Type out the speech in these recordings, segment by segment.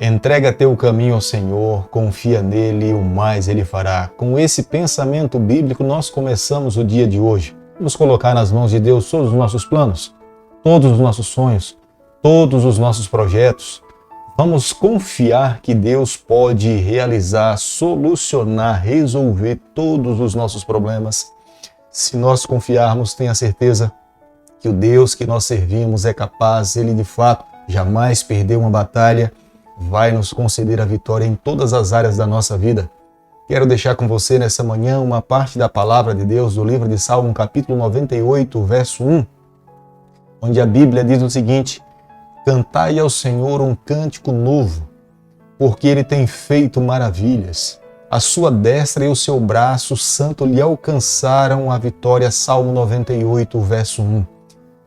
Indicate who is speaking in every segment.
Speaker 1: Entrega teu caminho ao Senhor, confia nele e o mais ele fará. Com esse pensamento bíblico, nós começamos o dia de hoje. Vamos colocar nas mãos de Deus todos os nossos planos, todos os nossos sonhos, todos os nossos projetos. Vamos confiar que Deus pode realizar, solucionar, resolver todos os nossos problemas. Se nós confiarmos, tenha certeza que o Deus que nós servimos é capaz, ele de fato jamais perdeu uma batalha, vai nos conceder a vitória em todas as áreas da nossa vida. Quero deixar com você nessa manhã uma parte da palavra de Deus do livro de Salmo, capítulo 98, verso 1, onde a Bíblia diz o seguinte: cantai ao Senhor um cântico novo, porque Ele tem feito maravilhas. A sua destra e o seu braço santo lhe alcançaram a vitória. Salmo 98, verso 1.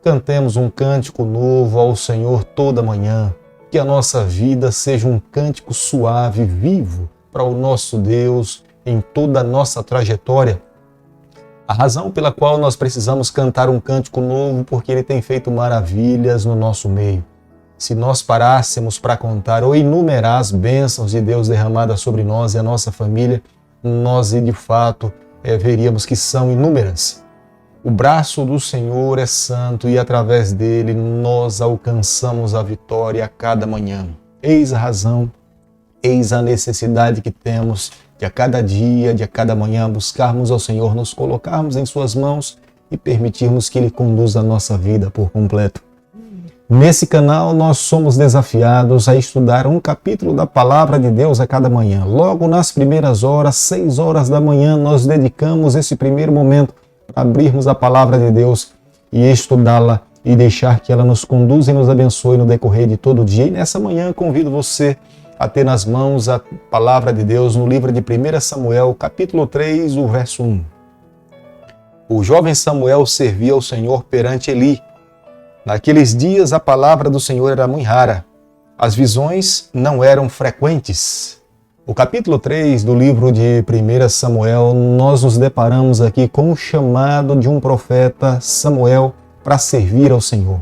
Speaker 1: Cantemos um cântico novo ao Senhor toda manhã. Que a nossa vida seja um cântico suave, vivo, para o nosso Deus em toda a nossa trajetória. A razão pela qual nós precisamos cantar um cântico novo, porque Ele tem feito maravilhas no nosso meio. Se nós parássemos para contar ou enumerar as bênçãos de Deus derramadas sobre nós e a nossa família, nós de fato veríamos que são inúmeras. O braço do Senhor é santo e através dele nós alcançamos a vitória a cada manhã. Eis a razão, eis a necessidade que temos de a cada dia, de a cada manhã buscarmos ao Senhor, nos colocarmos em suas mãos e permitirmos que Ele conduza a nossa vida por completo. Nesse canal nós somos desafiados a estudar um capítulo da Palavra de Deus a cada manhã. Logo nas primeiras horas, 6 horas da manhã, nós dedicamos esse primeiro momento para abrirmos a Palavra de Deus e estudá-la e deixar que ela nos conduza e nos abençoe no decorrer de todo o dia. E nessa manhã convido você a ter nas mãos a Palavra de Deus no livro de 1 Samuel, capítulo 3, o verso 1. O jovem Samuel servia ao Senhor perante Eli. Naqueles dias a palavra do Senhor era muito rara. As visões não eram frequentes. O capítulo 3 do livro de 1 Samuel, nós nos deparamos aqui com o chamado de um profeta Samuel para servir ao Senhor.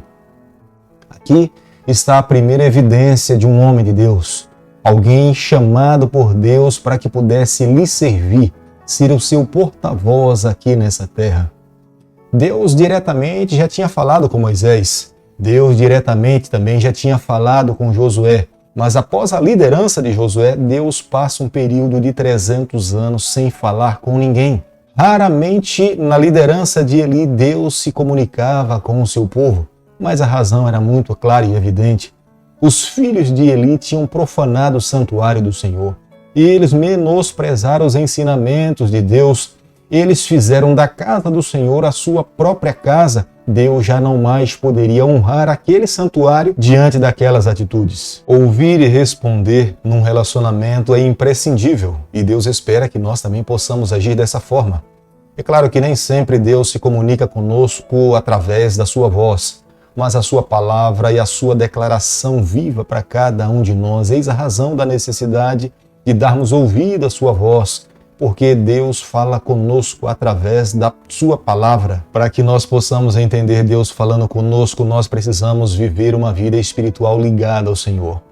Speaker 1: Aqui está a primeira evidência de um homem de Deus, alguém chamado por Deus para que pudesse lhe servir, ser o seu porta-voz aqui nessa terra. Deus diretamente já tinha falado com Moisés, Deus diretamente também já tinha falado com Josué, mas após a liderança de Josué, Deus passa um período de 300 anos sem falar com ninguém. Raramente na liderança de Eli, Deus se comunicava com o seu povo, mas a razão era muito clara e evidente. Os filhos de Eli tinham profanado o santuário do Senhor, e eles menosprezaram os ensinamentos de Deus. Eles fizeram da casa do Senhor a sua própria casa. Deus já não mais poderia honrar aquele santuário diante daquelas atitudes. Ouvir e responder num relacionamento é imprescindível e Deus espera que nós também possamos agir dessa forma. É claro que nem sempre Deus se comunica conosco através da sua voz, mas a sua palavra e a sua declaração viva para cada um de nós. Eis a razão da necessidade de darmos ouvido à sua voz, porque Deus fala conosco através da sua palavra. Para que nós possamos entender Deus falando conosco, nós precisamos viver uma vida espiritual ligada ao Senhor.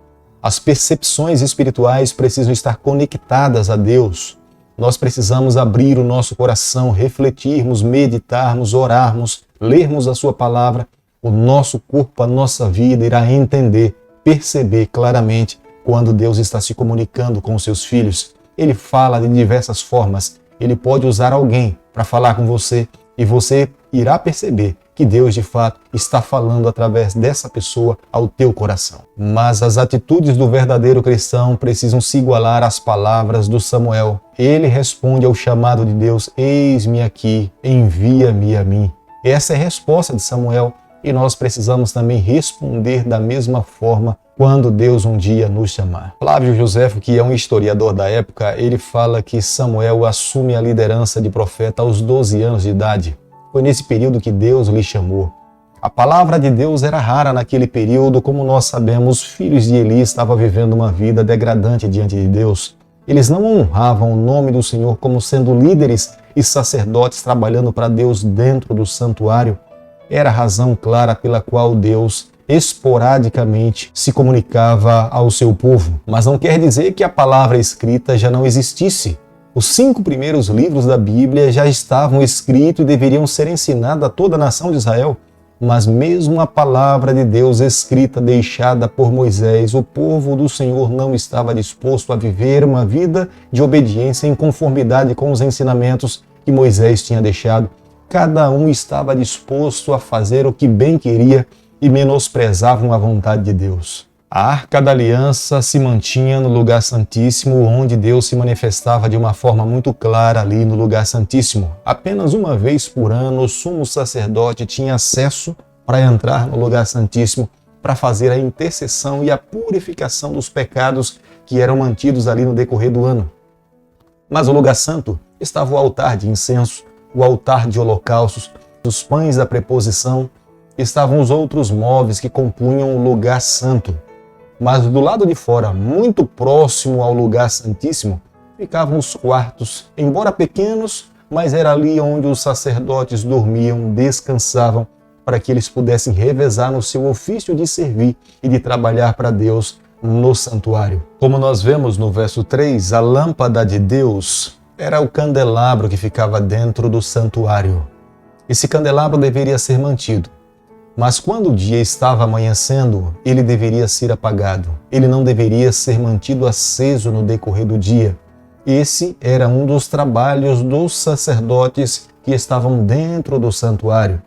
Speaker 1: As percepções espirituais precisam estar conectadas a Deus. Nós precisamos abrir o nosso coração, refletirmos, meditarmos, orarmos, lermos a sua palavra. O nosso corpo, a nossa vida irá entender, perceber claramente quando Deus está se comunicando com os seus filhos. Ele fala de diversas formas. Ele pode usar alguém para falar com você e você irá perceber que Deus de fato está falando através dessa pessoa ao teu coração. Mas as atitudes do verdadeiro cristão precisam se igualar às palavras do Samuel. Ele responde ao chamado de Deus: eis-me aqui, envia-me a mim. Essa é a resposta de Samuel e nós precisamos também responder da mesma forma quando Deus um dia nos chamar. Flávio Josefo, que é um historiador da época, ele fala que Samuel assume a liderança de profeta aos 12 anos de idade. Foi nesse período que Deus lhe chamou. A palavra de Deus era rara naquele período. Como nós sabemos, os filhos de Eli estavam vivendo uma vida degradante diante de Deus. Eles não honravam o nome do Senhor como sendo líderes e sacerdotes trabalhando para Deus dentro do santuário. Era a razão clara pela qual Deus esporadicamente se comunicava ao seu povo. Mas não quer dizer que a palavra escrita já não existisse. Os 5 primeiros livros da Bíblia já estavam escritos e deveriam ser ensinados a toda a nação de Israel. Mas mesmo a palavra de Deus escrita, deixada por Moisés, o povo do Senhor não estava disposto a viver uma vida de obediência em conformidade com os ensinamentos que Moisés tinha deixado. Cada um estava disposto a fazer o que bem queria e menosprezavam a vontade de Deus. A Arca da Aliança se mantinha no lugar santíssimo, onde Deus se manifestava de uma forma muito clara ali no lugar santíssimo. Apenas uma vez por ano, o sumo sacerdote tinha acesso para entrar no lugar santíssimo, para fazer a intercessão e a purificação dos pecados que eram mantidos ali no decorrer do ano. Mas o lugar santo estava o altar de incenso, o altar de holocaustos, os pães da preposição, estavam os outros móveis que compunham o lugar santo. Mas do lado de fora, muito próximo ao lugar santíssimo, ficavam os quartos, embora pequenos, mas era ali onde os sacerdotes dormiam, descansavam, para que eles pudessem revezar no seu ofício de servir e de trabalhar para Deus no santuário. Como nós vemos no verso 3, a lâmpada de Deus era o candelabro que ficava dentro do santuário. Esse candelabro deveria ser mantido. Mas quando o dia estava amanhecendo, ele deveria ser apagado. Ele não deveria ser mantido aceso no decorrer do dia. Esse era um dos trabalhos dos sacerdotes que estavam dentro do santuário.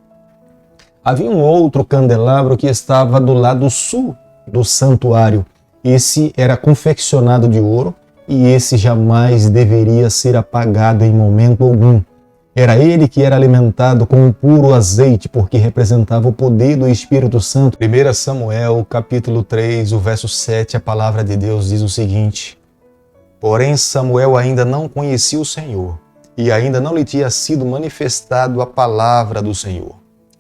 Speaker 1: Havia um outro candelabro que estava do lado sul do santuário. Esse era confeccionado de ouro e esse jamais deveria ser apagado em momento algum. Era ele que era alimentado com um puro azeite, porque representava o poder do Espírito Santo. 1 Samuel, capítulo 3, o verso 7, a palavra de Deus diz o seguinte: Porém Samuel ainda não conhecia o Senhor, e ainda não lhe tinha sido manifestado a palavra do Senhor.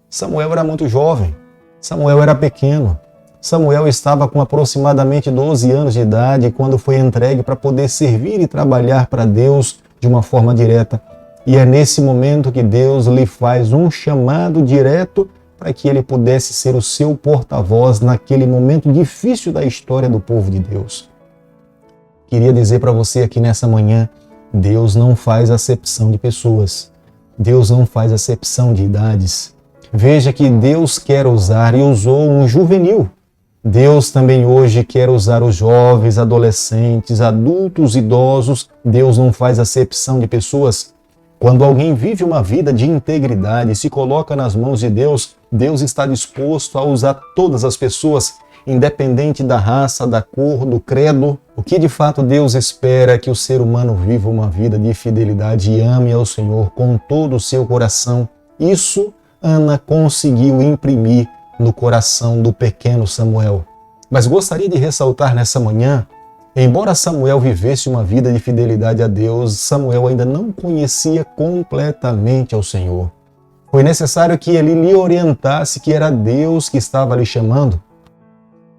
Speaker 1: Samuel era muito jovem, Samuel era pequeno. Samuel estava com aproximadamente 12 anos de idade quando foi entregue para poder servir e trabalhar para Deus de uma forma direta. E é nesse momento que Deus lhe faz um chamado direto para que ele pudesse ser o seu porta-voz naquele momento difícil da história do povo de Deus. Queria dizer para você aqui nessa manhã, Deus não faz acepção de pessoas. Deus não faz acepção de idades. Veja que Deus quer usar e usou um juvenil. Deus também hoje quer usar os jovens, adolescentes, adultos, idosos. Deus não faz acepção de pessoas. Quando alguém vive uma vida de integridade e se coloca nas mãos de Deus, Deus está disposto a usar todas as pessoas, independente da raça, da cor, do credo. O que de fato Deus espera é que o ser humano viva uma vida de fidelidade e ame ao Senhor com todo o seu coração. Isso Ana conseguiu imprimir no coração do pequeno Samuel. Mas gostaria de ressaltar nessa manhã, embora Samuel vivesse uma vida de fidelidade a Deus, Samuel ainda não conhecia completamente ao Senhor. Foi necessário que ele lhe orientasse que era Deus que estava lhe chamando.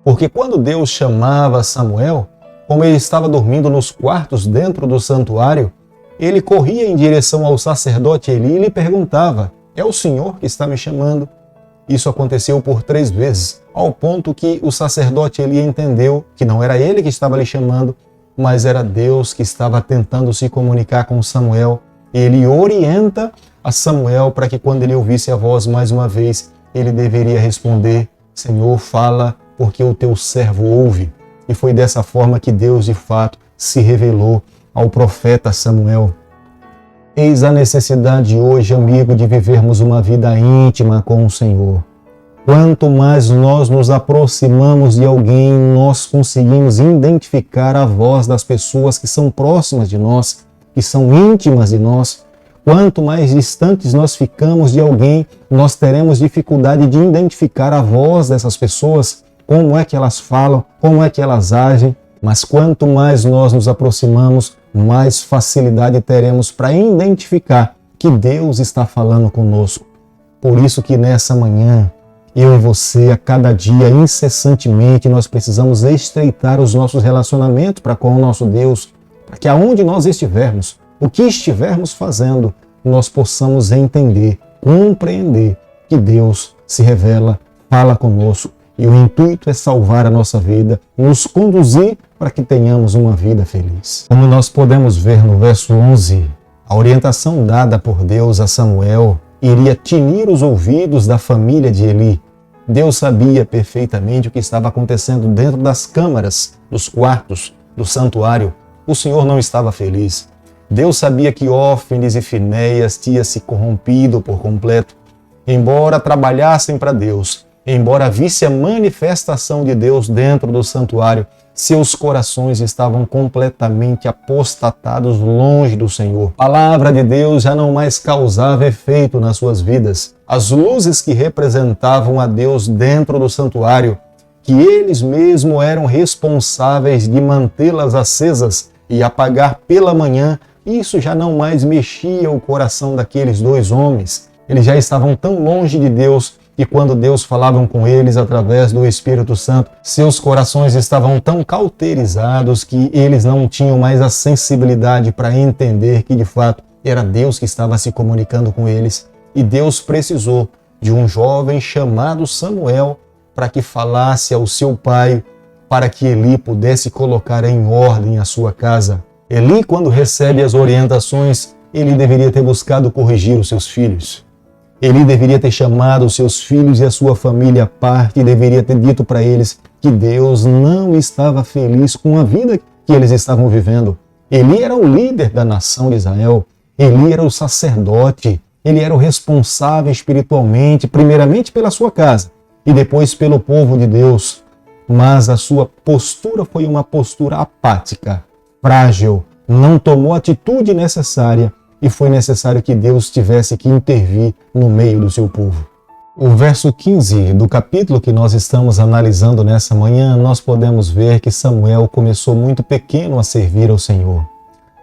Speaker 1: Porque quando Deus chamava Samuel, como ele estava dormindo nos quartos dentro do santuário, ele corria em direção ao sacerdote Eli e lhe perguntava: é o Senhor que está me chamando? Isso aconteceu por 3 vezes, ao ponto que o sacerdote Eli entendeu que não era ele que estava lhe chamando, mas era Deus que estava tentando se comunicar com Samuel. Ele orienta a Samuel para que quando ele ouvisse a voz mais uma vez, ele deveria responder: Senhor, fala, porque o teu servo ouve. E foi dessa forma que Deus, de fato, se revelou ao profeta Samuel. Eis a necessidade hoje, amigo, de vivermos uma vida íntima com o Senhor. Quanto mais nós nos aproximamos de alguém, nós conseguimos identificar a voz das pessoas que são próximas de nós, que são íntimas de nós. Quanto mais distantes nós ficamos de alguém, nós teremos dificuldade de identificar a voz dessas pessoas, como é que elas falam, como é que elas agem. Mas quanto mais nós nos aproximamos, mais facilidade teremos para identificar que Deus está falando conosco. Por isso que nessa manhã, eu e você, a cada dia, incessantemente, nós precisamos estreitar os nossos relacionamentos para com o nosso Deus, para que aonde nós estivermos, o que estivermos fazendo, nós possamos entender, compreender que Deus se revela, fala conosco E o intuito é salvar a nossa vida, nos conduzir para que tenhamos uma vida feliz. Como nós podemos ver no verso 11, a orientação dada por Deus a Samuel iria tinir os ouvidos da família de Eli. Deus sabia perfeitamente o que estava acontecendo dentro das câmaras, dos quartos, do santuário. O Senhor não estava feliz. Deus sabia que Ófines e Finéias tinham se corrompido por completo. Embora trabalhassem para Deus, embora visse a manifestação de Deus dentro do santuário, seus corações estavam completamente apostatados longe do Senhor. A palavra de Deus já não mais causava efeito nas suas vidas. As luzes que representavam a Deus dentro do santuário, que eles mesmos eram responsáveis de mantê-las acesas e apagar pela manhã, isso já não mais mexia o coração daqueles dois homens. Eles já estavam tão longe de Deus que quando Deus falava com eles através do Espírito Santo, seus corações estavam tão cauterizados que eles não tinham mais a sensibilidade para entender que de fato era Deus que estava se comunicando com eles. E Deus precisou de um jovem chamado Samuel para que falasse ao seu pai, para que Eli pudesse colocar em ordem a sua casa. Eli, quando recebe as orientações, ele deveria ter buscado corrigir os seus filhos. Eli deveria ter chamado os seus filhos e a sua família à parte e deveria ter dito para eles que Deus não estava feliz com a vida que eles estavam vivendo. Eli era o líder da nação de Israel. Eli era o sacerdote. Ele era o responsável espiritualmente, primeiramente pela sua casa e depois pelo povo de Deus. Mas a sua postura foi uma postura apática, frágil, não tomou a atitude necessária e foi necessário que Deus tivesse que intervir no meio do seu povo. O verso 15 do capítulo que nós estamos analisando nessa manhã, nós podemos ver que Samuel começou muito pequeno a servir ao Senhor.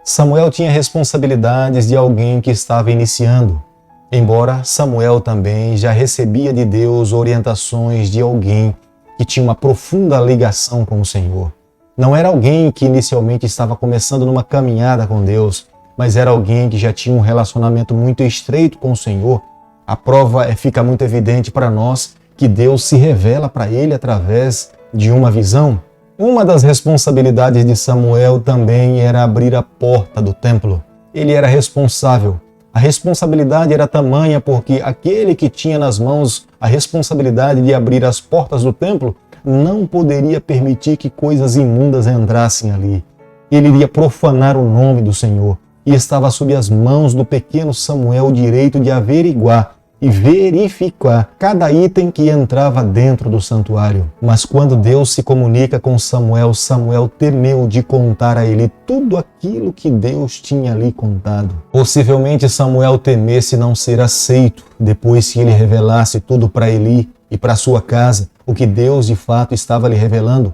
Speaker 1: Samuel tinha responsabilidades de alguém que estava iniciando, embora Samuel também já recebia de Deus orientações de alguém que tinha uma profunda ligação com o Senhor. Não era alguém que inicialmente estava começando numa caminhada com Deus, mas era alguém que já tinha um relacionamento muito estreito com o Senhor. A prova fica muito evidente para nós que Deus se revela para ele através de uma visão. Uma das responsabilidades de Samuel também era abrir a porta do templo. Ele era responsável. A responsabilidade era tamanha porque aquele que tinha nas mãos a responsabilidade de abrir as portas do templo não poderia permitir que coisas imundas entrassem ali. Ele iria profanar o nome do Senhor. E estava sob as mãos do pequeno Samuel o direito de averiguar e verificar cada item que entrava dentro do santuário. Mas quando Deus se comunica com Samuel, Samuel temeu de contar a ele tudo aquilo que Deus tinha lhe contado. Possivelmente Samuel temesse não ser aceito depois que ele revelasse tudo para Eli e para sua casa, o que Deus de fato estava lhe revelando.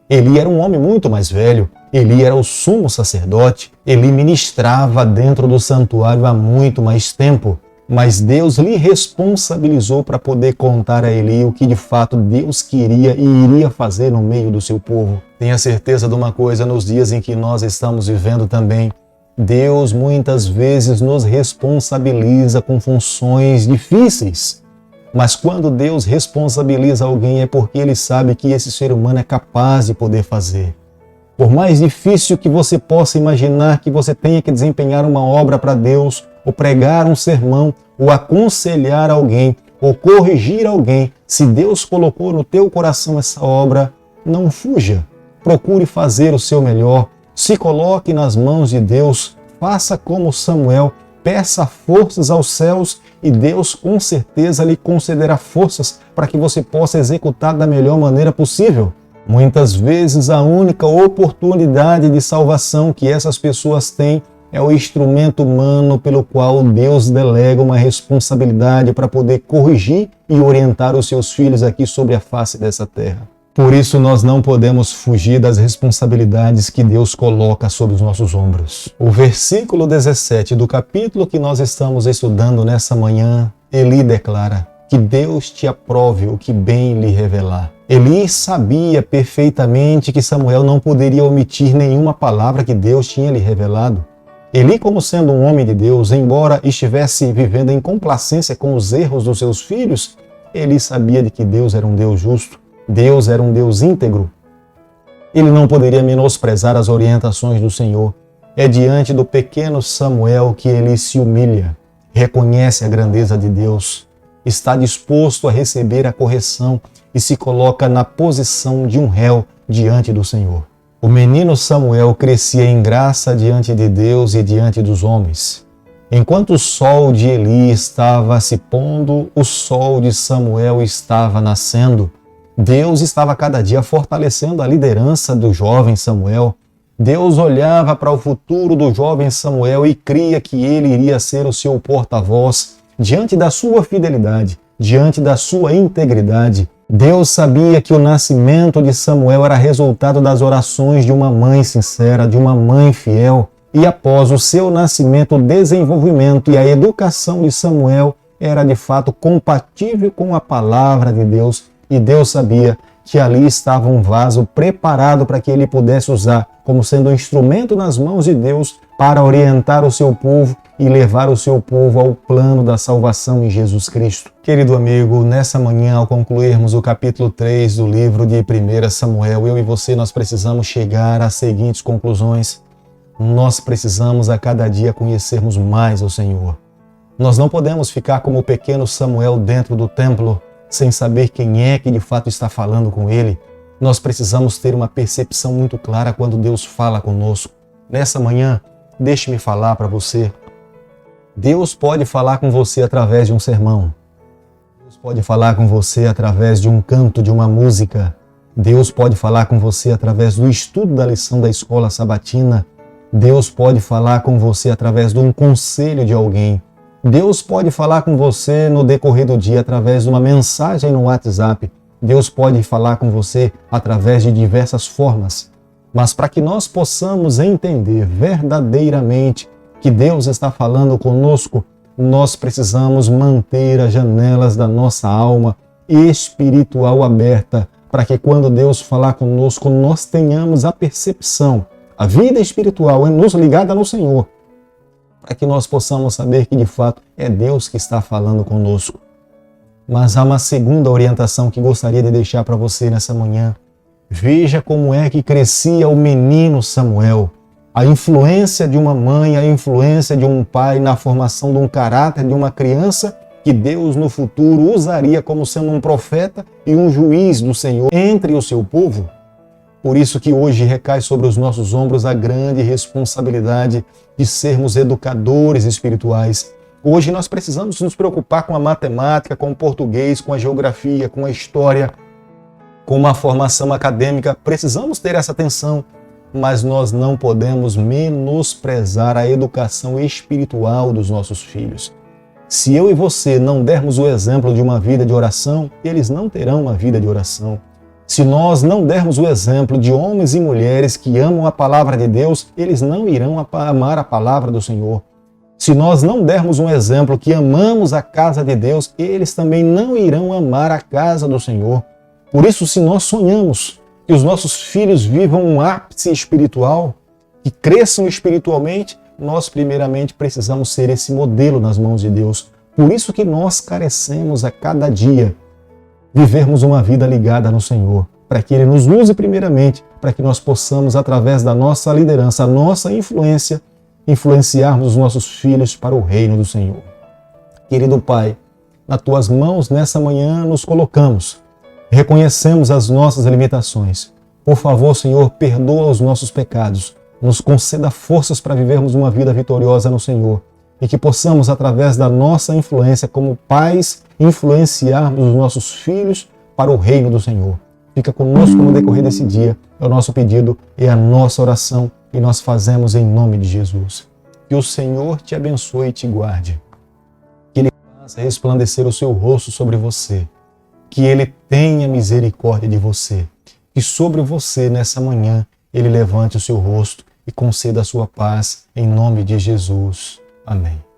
Speaker 1: Eli era um homem muito mais velho. Eli era o sumo sacerdote. Eli ministrava dentro do santuário há muito mais tempo. Mas Deus lhe responsabilizou para poder contar a Eli o que de fato Deus queria e iria fazer no meio do seu povo. Tenha certeza de uma coisa, nos dias em que nós estamos vivendo também, Deus muitas vezes nos responsabiliza com funções difíceis. Mas quando Deus responsabiliza alguém é porque Ele sabe que esse ser humano é capaz de poder fazer. Por mais difícil que você possa imaginar que você tenha que desempenhar uma obra para Deus, ou pregar um sermão, ou aconselhar alguém, ou corrigir alguém, se Deus colocou no teu coração essa obra, não fuja. Procure fazer o seu melhor, se coloque nas mãos de Deus, faça como Samuel, peça forças aos céus e Deus com certeza lhe concederá forças para que você possa executar da melhor maneira possível. Muitas vezes a única oportunidade de salvação que essas pessoas têm é o instrumento humano pelo qual Deus delega uma responsabilidade para poder corrigir e orientar os seus filhos aqui sobre a face dessa terra. Por isso nós não podemos fugir das responsabilidades que Deus coloca sobre os nossos ombros. O versículo 17 do capítulo que nós estamos estudando nessa manhã, Eli declara: que Deus te aprove o que bem lhe revelar. Eli sabia perfeitamente que Samuel não poderia omitir nenhuma palavra que Deus tinha lhe revelado. Eli, como sendo um homem de Deus, embora estivesse vivendo em complacência com os erros dos seus filhos, Eli sabia de que Deus era um Deus justo. Deus era um Deus íntegro. Ele não poderia menosprezar as orientações do Senhor. É diante do pequeno Samuel que ele se humilha, reconhece a grandeza de Deus, está disposto a receber a correção e se coloca na posição de um réu diante do Senhor. O menino Samuel crescia em graça diante de Deus e diante dos homens. Enquanto o sol de Eli estava se pondo, o sol de Samuel estava nascendo. Deus estava cada dia fortalecendo a liderança do jovem Samuel. Deus olhava para o futuro do jovem Samuel e cria que ele iria ser o seu porta-voz diante da sua fidelidade, diante da sua integridade. Deus sabia que o nascimento de Samuel era resultado das orações de uma mãe sincera, de uma mãe fiel. E após o seu nascimento, o desenvolvimento e a educação de Samuel era de fato compatível com a palavra de Deus. E Deus sabia que ali estava um vaso preparado para que ele pudesse usar como sendo um instrumento nas mãos de Deus para orientar o seu povo e levar o seu povo ao plano da salvação em Jesus Cristo. Querido amigo, nessa manhã, ao concluirmos o capítulo 3 do livro de 1 Samuel, eu e você, nós precisamos chegar às seguintes conclusões. Nós precisamos a cada dia conhecermos mais o Senhor. Nós não podemos ficar como o pequeno Samuel dentro do templo, sem saber quem é que de fato está falando com ele. Nós precisamos ter uma percepção muito clara quando Deus fala conosco. Nessa manhã, deixe-me falar para você. Deus pode falar com você através de um sermão. Deus pode falar com você através de um canto, de uma música. Deus pode falar com você através do estudo da lição da escola sabatina. Deus pode falar com você através de um conselho de alguém. Deus pode falar com você no decorrer do dia através de uma mensagem no WhatsApp. Deus pode falar com você através de diversas formas. Mas para que nós possamos entender verdadeiramente que Deus está falando conosco, nós precisamos manter as janelas da nossa alma espiritual aberta, para que quando Deus falar conosco, nós tenhamos a percepção. A vida espiritual é nos ligada no Senhor, para que nós possamos saber que de fato é Deus que está falando conosco. Mas há uma segunda orientação que gostaria de deixar para você nessa manhã. Veja como é que crescia o menino Samuel. A influência de uma mãe, a influência de um pai na formação de um caráter de uma criança que Deus no futuro usaria como sendo um profeta e um juiz do Senhor entre o seu povo. Por isso que hoje recai sobre os nossos ombros a grande responsabilidade de sermos educadores espirituais. Hoje nós precisamos nos preocupar com a matemática, com o português, com a geografia, com a história, com uma formação acadêmica. Precisamos ter essa atenção, mas nós não podemos menosprezar a educação espiritual dos nossos filhos. Se eu e você não dermos o exemplo de uma vida de oração, eles não terão uma vida de oração. Se nós não dermos o exemplo de homens e mulheres que amam a palavra de Deus, eles não irão amar a palavra do Senhor. Se nós não dermos um exemplo que amamos a casa de Deus, eles também não irão amar a casa do Senhor. Por isso, se nós sonhamos que os nossos filhos vivam um ápice espiritual, que cresçam espiritualmente, nós primeiramente precisamos ser esse modelo nas mãos de Deus. Por isso que nós carecemos a cada dia vivermos uma vida ligada no Senhor, para que Ele nos use primeiramente, para que nós possamos, através da nossa liderança, a nossa influência, influenciarmos os nossos filhos para o reino do Senhor. Querido Pai, nas Tuas mãos nessa manhã nos colocamos, reconhecemos as nossas limitações. Por favor, Senhor, perdoa os nossos pecados, nos conceda forças para vivermos uma vida vitoriosa no Senhor, e que possamos, através da nossa influência como pais, influenciarmos os nossos filhos para o reino do Senhor. Fica conosco no decorrer desse dia. É o nosso pedido, é a nossa oração e nós fazemos em nome de Jesus. Que o Senhor te abençoe e te guarde. Que Ele faça resplandecer o seu rosto sobre você. Que Ele tenha misericórdia de você. Que sobre você, nessa manhã, Ele levante o seu rosto e conceda a sua paz em nome de Jesus. Amém.